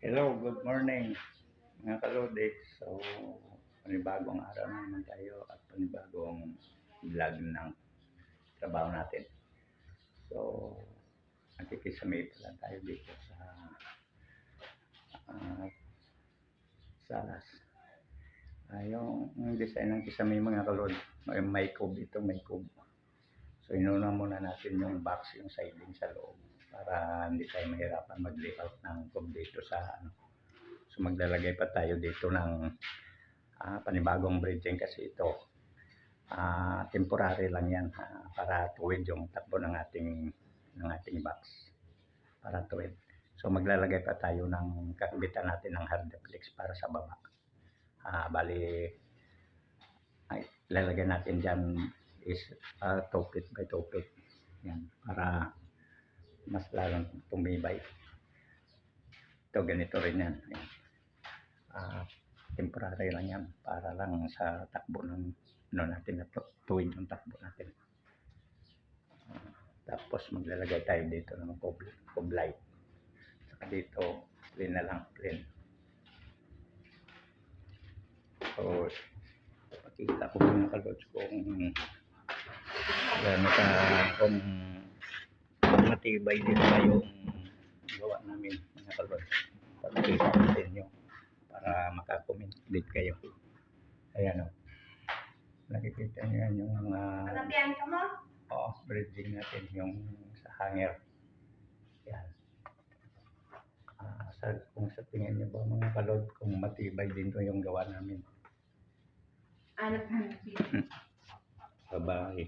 Hello, good morning mga kalodi. So, panibagong araw na naman tayo at panibagong vlog ng trabaho natin. So, nakikisamay pa lang tayo dito sa Salas. Yung design ng kisame mga kalodi, may cube ito, may cube. So, inuna muna natin yung box, yung siding sa loob para hindi tayo mahirapan mag-layout ng cube dito sa So maglalagay pa tayo dito ng panibagong bridging kasi ito temporary lang yan para tuwid yung takbo ng ating box para tuwid. So maglalagay pa tayo ng kabitan natin ng hard flex para sa baba. Bali ilalagay natin dyan is 2 feet by 2 feet yan para mas lalong tumibay. Ito ganito rin yan. Ayan. Temporary lang yan para lang sa takbo ng natin na tuwid yung takbo natin. Tapos maglalagay tayo dito ng cob light. Saka dito plain na lang, plain. So pakita ko mga kalods kung kung matibay dito yung gawa namin mga kalods. Pakita ko sa inyo para makakomment din kayo. Ayan o. Nakikita nyo yan yung mga bridging natin yung sa hanger. Yan. Kung sa tingin nyo ba mga kalod, kung matibay din to yung gawa namin. Bye-bye.